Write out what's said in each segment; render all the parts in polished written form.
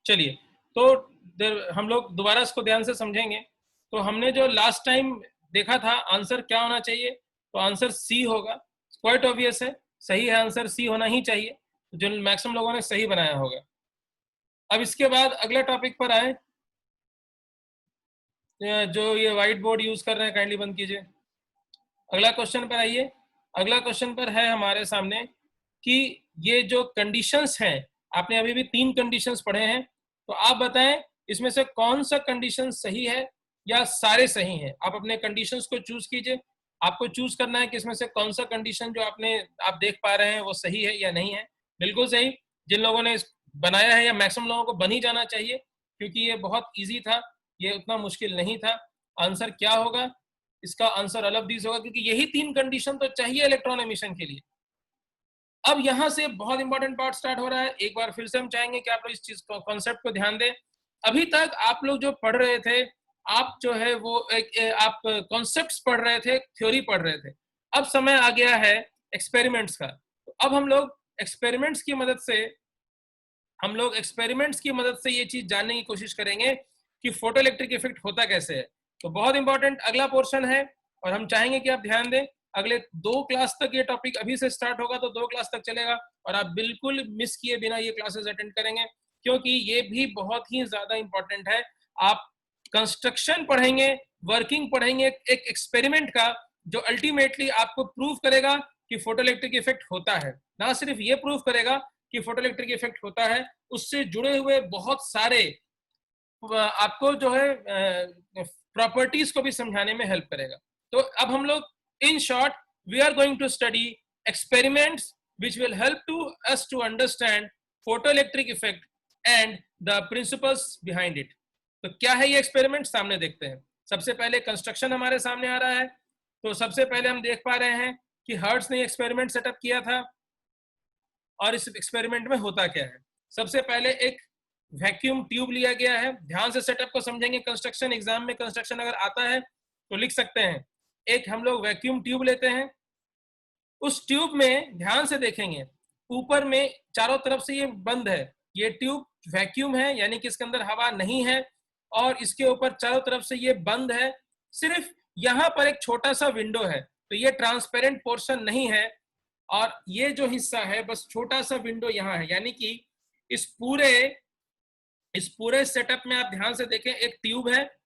चलिए, तो हम लोग दोबारा इसको ध्यान से समझेंगे। तो हमने जो लास्ट टाइम देखा था आंसर क्या होना चाहिए, तो आंसर सी होगा। क्वाइट ऑब्वियस है, सही है, आंसर सी होना ही चाहिए, जो मैक्सिमम लोगों ने सही बनाया होगा। अब इसके बाद अगला टॉपिक पर आए। जो ये व्हाइट बोर्ड यूज कर रहे हैं काइंडली बंद कीजिए। अगला क्वेश्चन पर आइए। अगला क्वेश्चन पर है हमारे सामने कि ये जो कंडीशंस हैं, आपने अभी भी 3 कंडीशंस पढ़े हैं, तो आप बताएं इसमें से कौन सा कंडीशन सही है या सारे सही हैं। आप अपने कंडीशंस को चूज कीजिए। आपको चूज करना है कि इसमें से कौन सा कंडीशन जो आप देख पा रहे हैं वो सही है या नहीं है। बिल्कुल सही, जिन लोगों ने बनाया है या मैक्सिमम लोगों को बन ही जाना चाहिए, क्योंकि ये बहुत ईजी था, ये उतना मुश्किल नहीं था। आंसर क्या होगा? इसका आंसर ऑल ऑफ दीज होगा, क्योंकि यही 3 कंडीशन तो चाहिए इलेक्ट्रॉन एमिशन के लिए। अब यहां से बहुत इंपॉर्टेंट पार्ट स्टार्ट हो रहा है। एक बार फिर से हम चाहेंगे कि आप लोग इस चीज को, कॉन्सेप्ट को ध्यान दें। अभी तक आप लोग जो पढ़ रहे थे, आप जो है वो आप कॉन्सेप्ट्स पढ़ रहे थे, थ्योरी पढ़ रहे थे। अब समय आ गया है एक्सपेरिमेंट्स का। तो अब हम लोग एक्सपेरिमेंट्स की मदद से ये चीज जानने की कोशिश करेंगे कि फोटो इलेक्ट्रिक इफेक्ट होता कैसे है। तो बहुत इंपॉर्टेंट अगला पोर्शन है, और हम चाहेंगे कि आप ध्यान दें। अगले 2 क्लास तक ये टॉपिक अभी से स्टार्ट होगा, तो 2 क्लास तक चलेगा, और आप बिल्कुल मिस किए बिना ये क्लासेस अटेंड करेंगे, क्योंकि ये भी बहुत ही ज्यादा इंपॉर्टेंट है। आप कंस्ट्रक्शन पढ़ेंगे, वर्किंग पढ़ेंगे एक एक्सपेरिमेंट का, जो अल्टीमेटली आपको प्रूव करेगा कि फोटो इलेक्ट्रिक इफेक्ट होता है। ना सिर्फ ये प्रूव करेगा कि फोटो इलेक्ट्रिक इफेक्ट होता है, उससे जुड़े हुए बहुत सारे आपको जो है प्रॉपर्टीज को भी समझाने में हेल्प करेगा। तो अब हम लोग in short we are going to study experiments which will help to us to understand photoelectric effect and the principles behind it। तो क्या है ये एक्सपेरिमेंट, सामने देखते हैं। सबसे पहले कंस्ट्रक्शन हमारे सामने आ रहा है। तो सबसे पहले हम देख पा रहे हैं कि हर्ट्ज ने एक्सपेरिमेंट सेटअप किया था, और इस एक्सपेरिमेंट में होता क्या है। सबसे पहले एक वैक्यूम ट्यूब लिया गया है। ध्यान से सेटअप को समझेंगे। कंस्ट्रक्शन एग्जाम में कंस्ट्रक्शन अगर आता है तो लिख सकते हैं। एक हम लोग वैक्यूम ट्यूब लेते हैं। उस ट्यूब में ध्यान से देखेंगे, ऊपर में चारों तरफ से ये बंद है। ये ट्यूब वैक्यूम है, यानी कि इसके अंदर हवा नहीं है, और इसके ऊपर चारों तरफ से ये बंद है। सिर्फ यहाँ पर एक छोटा सा विंडो है, तो ये ट्रांसपेरेंट पोर्शन नहीं है, और ये जो हिस्सा है बस छोटा सा विंडो यहाँ है। यानी कि इस पूरे सेटअप में आप ध्यान से देखें, एक ट्यूब है,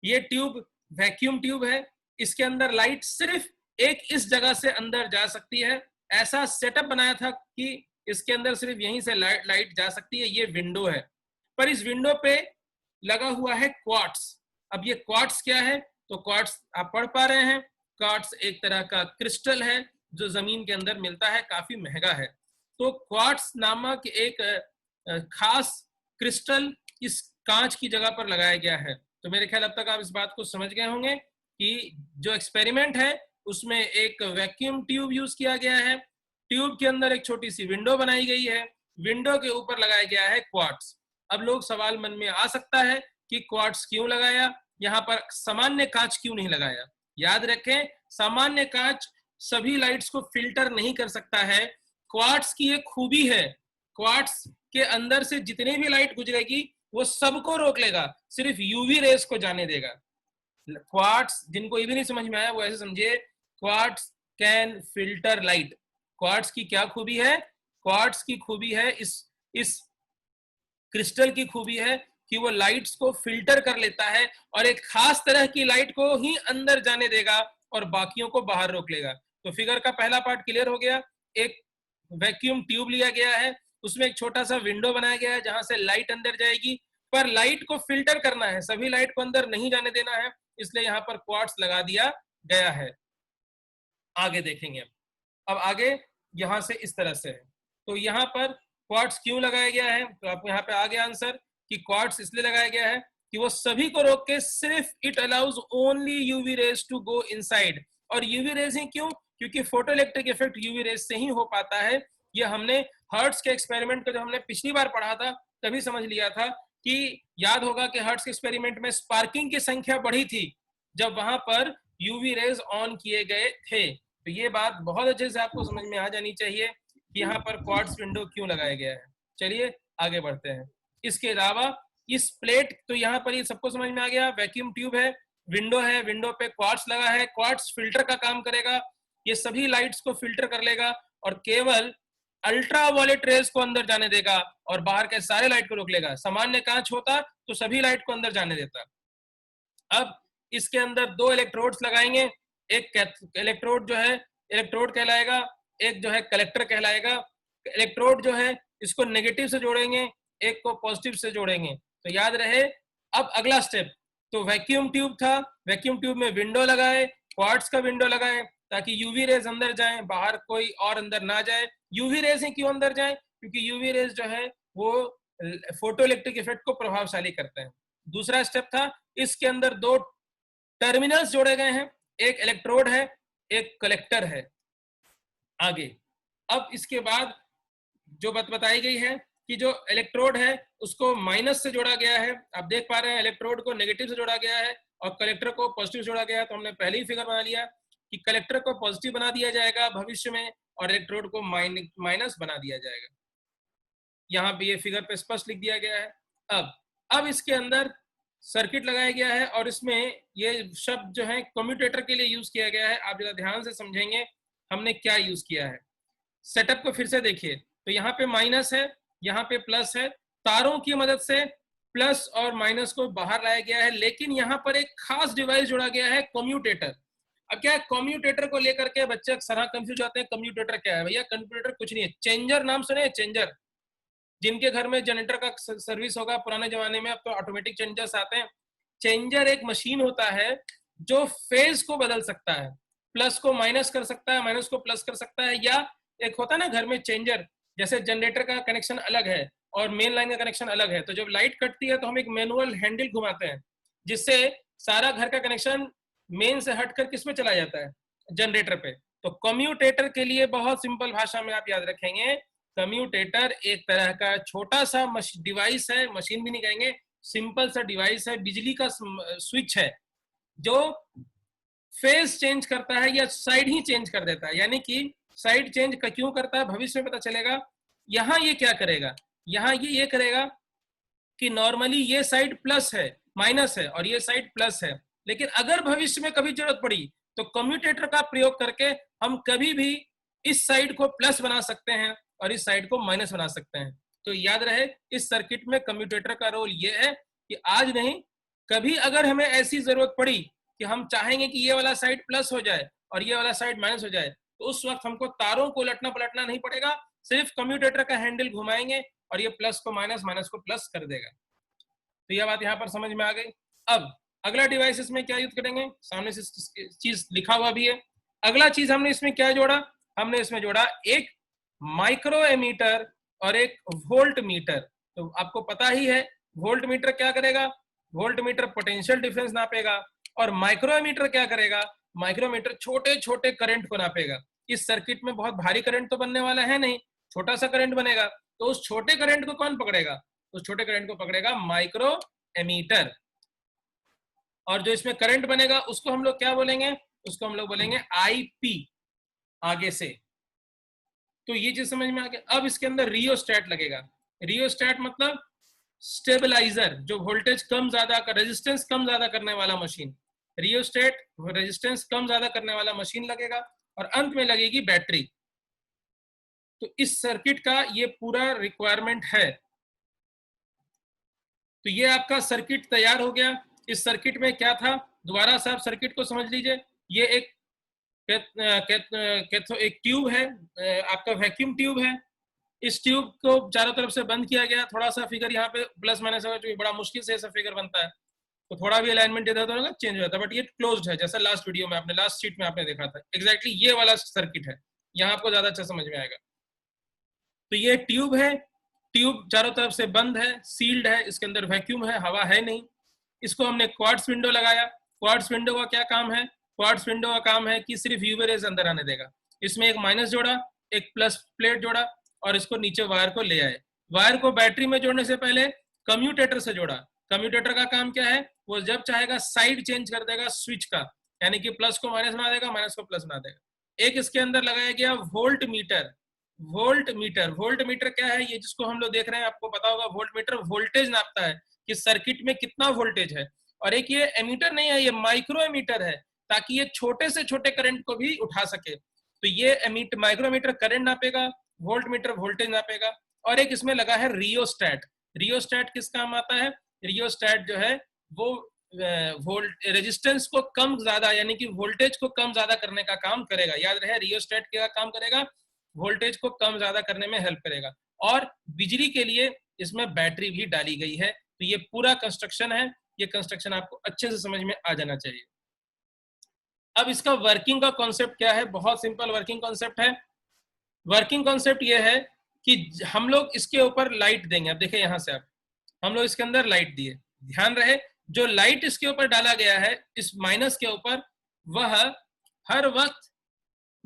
ये ट्यूब वैक्यूम ट्यूब है। इसके अंदर लाइट सिर्फ एक इस जगह से अंदर जा सकती है। ऐसा सेटअप बनाया था कि इसके अंदर सिर्फ यहीं से लाइट जा सकती है। ये विंडो है, पर इस विंडो पे लगा हुआ है क्वार्ट्स। अब ये क्वार्ट्स क्या है? तो क्वार्ट्स आप पढ़ पा रहे हैं, क्वार्ट्स एक तरह का क्रिस्टल है जो जमीन के अंदर मिलता है, काफी महंगा है। तो क्वार्ट्स नामक एक खास क्रिस्टल इस कांच की जगह पर लगाया गया है। तो मेरे ख्याल अब तक आप इस बात को समझ गए होंगे कि जो एक्सपेरिमेंट है उसमें एक वैक्यूम ट्यूब यूज किया गया है। ट्यूब के अंदर एक छोटी सी विंडो बनाई गई है, विंडो के ऊपर लगाया गया है क्वार्ट्स। अब लोग सवाल मन में आ सकता है कि क्वार्ट्स क्यों लगाया, यहाँ पर सामान्य कांच क्यों नहीं लगाया। याद रखें, सामान्य कांच सभी लाइट्स को फिल्टर नहीं कर सकता है। क्वार्ट्स की एक खूबी है, क्वार्ट्स के अंदर से जितनी भी लाइट गुजरेगी वो सबको रोक लेगा, सिर्फ यूवी रेस को जाने देगा। क्वार्ट्स, जिनको ये भी नहीं समझ में आया वो ऐसे समझिए, quartz can filter light. Quartz की क्या खूबी है? क्वार्ट्स की खूबी है, इस क्रिस्टल की खूबी है कि वो लाइट्स को फिल्टर कर लेता है, और एक खास तरह की लाइट को ही अंदर जाने देगा और बाकियों को बाहर रोक लेगा। तो फिगर का पहला पार्ट क्लियर हो गया। एक वैक्यूम ट्यूब लिया गया है, उसमें एक छोटा सा विंडो बनाया गया है जहां से लाइट अंदर जाएगी, पर लाइट को फिल्टर करना है, सभी लाइट को अंदर नहीं जाने देना है, इसलिए यहाँ पर क्वार्ट्स लगा दिया गया है। आगे देखेंगे। अब आगे यहां से इस तरह से है। तो यहाँ पर क्वार्ट्स क्यों लगाया गया है? तो आपको यहाँ पे आ गया आंसर कि क्वार्ट्स इसलिए लगाया गया है कि वो सभी को रोक के सिर्फ it allows only UV rays to go inside. और यूवी रेज ही क्यों? क्योंकि photo electric effect UV rays से ही हो पाता है। ये हमने हर्ट्ज के एक्सपेरिमेंट को जब हमने पिछली बार पढ़ा था तभी समझ लिया था कि याद होगा कि हर्ट्ज के एक्सपेरिमेंट में स्पार्किंग की संख्या बढ़ी थी जब वहां पर यूवी रेज ऑन किए गए थे। तो ये बात बहुत अच्छे से आपको समझ में आ जानी चाहिए कि यहाँ पर क्वार्ट्स विंडो क्यों लगाया गया है। चलिए आगे बढ़ते हैं। इसके अलावा इस प्लेट, तो यहाँ पर ये सबको समझ में आ गया, वैक्यूम ट्यूब है, विंडो है, विंडो पे क्वार्ट्स लगा है, क्वार्ट्स फिल्टर का काम करेगा, ये सभी लाइट्स को फिल्टर कर लेगा और केवल अल्ट्रा वायलेट रेज को अंदर जाने देगा और बाहर के सारे लाइट को रोक लेगा। सामान्य कांच होता तो सभी लाइट को अंदर जाने देता। अब इसके अंदर दो इलेक्ट्रोड्स लगाएंगे, एक इलेक्ट्रोड जो है इलेक्ट्रोड कहलाएगा, एक जो है कलेक्टर कहलाएगा। इलेक्ट्रोड जो है इसको नेगेटिव से जोड़ेंगे, एक को पॉजिटिव से जोड़ेंगे। तो याद रहे, अब अगला स्टेप, तो वैक्यूम ट्यूब था, वैक्यूम ट्यूब में विंडो लगाए, क्वार्ट्स का विंडो लगाए ताकि यूवी रेज अंदर जाए, बाहर कोई और अंदर ना जाए। यूवी रेज ही क्यों अंदर जाए? क्योंकि यूवी रेज जो है वो फोटो इलेक्ट्रिक इफेक्ट को प्रभावशाली करते हैं। दूसरा स्टेप था, इसके अंदर दो टर्मिनल्स जोड़े गए हैं, एक इलेक्ट्रोड है, एक कलेक्टर है। आगे अब इसके बाद जो बात बताई गई है कि जो इलेक्ट्रोड है उसको माइनस से जोड़ा गया है, आप देख पा रहे हैं इलेक्ट्रोड को नेगेटिव से जोड़ा गया है और कलेक्टर को पॉजिटिव जोड़ा गया है। तो हमने पहले ही फिगर बना लिया कि कलेक्टर को पॉजिटिव बना दिया जाएगा भविष्य में और इलेक्ट्रोड को माइनस बना दिया जाएगा। यहाँ पे ये फिगर पे स्पष्ट लिख दिया गया है। अब इसके अंदर सर्किट लगाया गया है और इसमें ये शब्द जो है कम्यूटेटर के लिए यूज किया गया है। आप जरा ध्यान से समझेंगे हमने क्या यूज किया है। सेटअप को फिर से देखिए, तो यहाँ पे माइनस है, यहाँ पे प्लस है, तारों की मदद से प्लस और माइनस को बाहर लाया गया है, लेकिन यहाँ पर एक खास डिवाइस जोड़ा गया है, कम्यूटेटर। अब क्या है, कम्यूटेटर को लेकर के बच्चे अक्सर कंफ्यूज होते हैं, कम्यूटेटर क्या है? भैया कम्यूटेटर कुछ नहीं है, चेंजर नाम सुने? चेंजर, जिनके घर में जनरेटर का सर्विस होगा पुराने जमाने में, अब तो ऑटोमेटिक चेंजर्स आते हैं। चेंजर एक मशीन होता है जो फेज को बदल सकता है, प्लस को माइनस कर सकता है, माइनस को प्लस कर सकता है। या एक होता है ना घर में चेंजर, जैसे जनरेटर का कनेक्शन अलग है और मेन लाइन का कनेक्शन अलग है, तो जब लाइट कटती है तो हम एक मैनुअल हैंडल घुमाते हैं जिससे सारा घर का कनेक्शन मेन से हटकर किस में चला जाता है? जनरेटर पे। तो कम्यूटेटर के लिए बहुत सिंपल भाषा में आप याद रखेंगे, कम्यूटेटर एक तरह का छोटा सा डिवाइस है, मशीन भी नहीं कहेंगे, सिंपल सा डिवाइस है, बिजली का स्विच है जो फेज चेंज करता है या साइड ही चेंज कर देता है। यानी कि साइड चेंज क्यों करता है भविष्य में पता चलेगा। यहाँ ये क्या करेगा, यहाँ ये करेगा कि नॉर्मली ये साइड प्लस है, माइनस है और ये साइड प्लस है, लेकिन अगर भविष्य में कभी जरूरत पड़ी तो कम्यूटेटर का प्रयोग करके हम कभी भी इस साइड को प्लस बना सकते हैं और इस साइड को माइनस बना सकते हैं। तो याद रहे, इस सर्किट में कम्यूटेटर का रोल ये है कि आज नहीं, कभी अगर हमें ऐसी जरूरत पड़ी कि हम चाहेंगे कि ये वाला साइड प्लस हो जाए और ये वाला साइड माइनस हो जाए, तो उस वक्त हमको तारों को उलटना पलटना नहीं पड़ेगा, सिर्फ कम्यूटेटर का हैंडल घुमाएंगे और ये प्लस को माइनस, माइनस को प्लस कर देगा। तो यह बात यहाँ पर समझ में आ गई। अब अगला डिवाइस इसमें क्या यूज करेंगे, सामने से चीज लिखा हुआ भी है। अगला चीज हमने इसमें क्या जोड़ा, हमने इसमें जोड़ा एक माइक्रो एमीटर और एक वोल्ट मीटर। तो आपको पता ही है वोल्ट मीटर क्या करेगा, वोल्ट मीटर पोटेंशियल डिफरेंस नापेगा और माइक्रोमीटर क्या करेगा, माइक्रोमीटर छोटे छोटे करंट को नापेगा। इस सर्किट में बहुत भारी करंट तो बनने वाला है नहीं, छोटा सा करंट बनेगा, तो उस छोटे करंट को कौन पकड़ेगा, उस छोटे करंट को पकड़ेगा माइक्रो एमीटर। और जो इसमें करंट बनेगा उसको हम लोग क्या बोलेंगे, उसको हम लोग बोलेंगे आईपी आगे से। तो ये चीज समझ में आ गया। अब इसके अंदर रियोस्टेट लगेगा। रियोस्टेट मतलब स्टेबलाइजर, जो वोल्टेज कम ज्यादा का, रेजिस्टेंस कम ज्यादा करने वाला मशीन। रियोस्टेट रेजिस्टेंस कम ज्यादा करने वाला मशीन लगेगा और अंत में लगेगी बैटरी। तो इस सर्किट का ये पूरा रिक्वायरमेंट है। तो ये आपका सर्किट तैयार हो गया। इस सर्किट में क्या था, दोबारा से आप सर्किट को समझ लीजिए। ये एक एक ट्यूब है, आपका वैक्यूम ट्यूब है। इस ट्यूब को चारों तरफ से बंद किया गया। थोड़ा सा फिगर यहाँ पे प्लस माइनस होगा, जो बड़ा मुश्किल से ऐसा फिगर बनता है, तो थोड़ा भी अलाइनमेंट इधर उधर चेंज हो जाता है, बट ये क्लोज्ड है, जैसा लास्ट वीडियो में आपने, लास्ट शीट में आपने देखा था। एग्जैक्टली ये वाला सर्किट है, यहाँ आपको ज्यादा अच्छा समझ में आएगा। तो ये ट्यूब है, ट्यूब चारों तरफ से बंद है, सील्ड है, इसके अंदर वैक्यूम है, हवा है नहीं। इसको हमने क्वार्ट्स विंडो लगाया। क्वार्ट्स विंडो का क्या काम है, क्वार्ट्स विंडो का काम है कि सिर्फ यूवी रेज अंदर आने देगा। इसमें एक माइनस जोड़ा, एक प्लस प्लेट जोड़ा और इसको नीचे वायर को ले आए। वायर को बैटरी में जोड़ने से पहले कम्यूटेटर से जोड़ा। कम्यूटेटर का काम क्या है, वो जब चाहेगा साइड चेंज कर देगा स्विच का, यानी कि प्लस को माइनस बना देगा, माइनस को प्लस बना देगा। एक इसके अंदर लगाया गया volt meter. Volt meter. Volt meter क्या है? ये जिसको हम लोग देख रहे हैं, आपको पता होगा, वोल्ट मीटर वोल्टेज नापता है कि सर्किट में कितना वोल्टेज है। और एक ये एमीटर नहीं है, ये माइक्रो एमीटर है, ताकि ये छोटे से छोटे करंट को भी उठा सके। तो ये माइक्रोमीटर करंट नापेगा, वोल्ट मीटर वोल्टेज नापेगा। और एक इसमें लगा है रियोस्टैट। रियोस्टैट किस काम आता है? रियोस्टैट जो है वो वोल्ट रेजिस्टेंस को कम ज्यादा, यानी कि वोल्टेज को कम ज्यादा करने का काम करेगा। याद रहे, रियोस्टैट क्या काम करेगा? वोल्टेज को कम ज्यादा करने में हेल्प करेगा। और बिजली के लिए इसमें बैटरी भी डाली गई है। तो ये पूरा कंस्ट्रक्शन है। ये कंस्ट्रक्शन आपको अच्छे से समझ में आ जाना चाहिए। अब इसका वर्किंग का कॉन्सेप्ट क्या है? बहुत सिंपल वर्किंग कॉन्सेप्ट है। वर्किंग कॉन्सेप्ट ये है कि हम लोग इसके ऊपर लाइट देंगे। अब देखिए यहां से आप, हम लोग इसके अंदर लाइट दिए। ध्यान रहे, जो लाइट इसके ऊपर डाला गया है इस माइनस के ऊपर, वह हर वक्त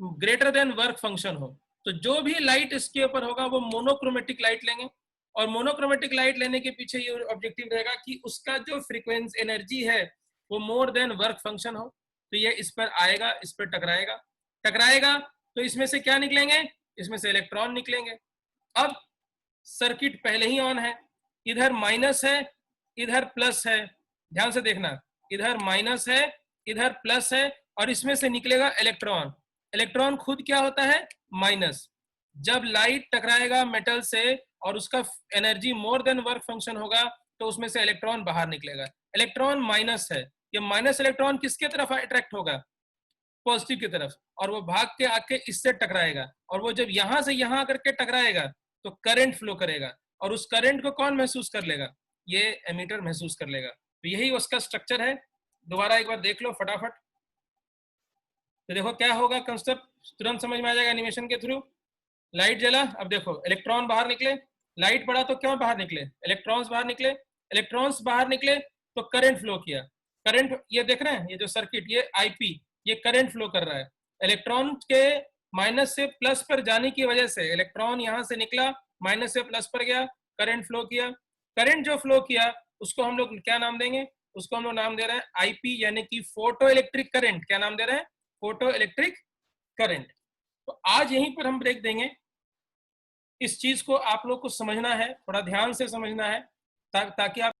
ग्रेटर देन वर्क फंक्शन हो। तो जो भी लाइट इसके ऊपर होगा वो मोनोक्रोमेटिक लाइट लेंगे। और मोनोक्रोमेटिक लाइट लेने के पीछे ये ऑब्जेक्टिव रहेगा कि उसका जो फ्रीक्वेंसी एनर्जी है वो मोर देन वर्क फंक्शन हो। तो ये इस पर आएगा, इस पर टकराएगा। टकराएगा तो इसमें से क्या निकलेंगे? इसमें से इलेक्ट्रॉन निकलेंगे। अब सर्किट पहले ही ऑन है, इधर माइनस है, इधर प्लस है। ध्यान से देखना, इधर माइनस है, इधर प्लस है, और इसमें से निकलेगा इलेक्ट्रॉन। इलेक्ट्रॉन खुद क्या होता है? माइनस। जब लाइट टकराएगा मेटल से और उसका energy more than work function होगा, तो उसमें से इलेक्ट्रॉन बाहर निकलेगा। इलेक्ट्रॉन माइनस है, ये माइनस इलेक्ट्रॉन किसके तरफ अट्रैक्ट होगा? पॉजिटिव की तरफ। और वो भाग के आके इससे टकराएगा, और वो जब यहां से यहां करके टकराएगा तो करंट फ्लो करेगा। और उस करंट को कौन महसूस कर लेगा? ये एमीटर महसूस कर लेगा। तो यही उसका स्ट्रक्चर है। दोबारा एक बार देख लो फटाफट। तो देखो क्या होगा, कंसेप्ट तुरंत समझ में आ जाएगा एनिमेशन के थ्रू। लाइट जला, अब देखो इलेक्ट्रॉन बाहर निकले। लाइट बढ़ा तो क्यों बाहर निकले? इलेक्ट्रॉन्स बाहर निकले। इलेक्ट्रॉन्स बाहर निकले तो करंट फ्लो किया। करंट, ये देख रहे हैं, ये जो सर्किट, ये आईपी, ये करंट फ्लो कर रहा है। इलेक्ट्रॉन के माइनस से प्लस पर जाने की वजह से इलेक्ट्रॉन यहां से निकला, माइनस से प्लस पर गया, करंट फ्लो किया। करंट जो फ्लो किया उसको हम लोग क्या नाम देंगे? उसको हम लोग नाम दे रहे हैं आईपी, यानी कि फोटो इलेक्ट्रिक करंट। क्या नाम दे रहे हैं? Photo electric current. तो आज यहीं पर हम ब्रेक देंगे। इस चीज को आप लोग को समझना है, थोड़ा ध्यान से समझना है, ताकि आप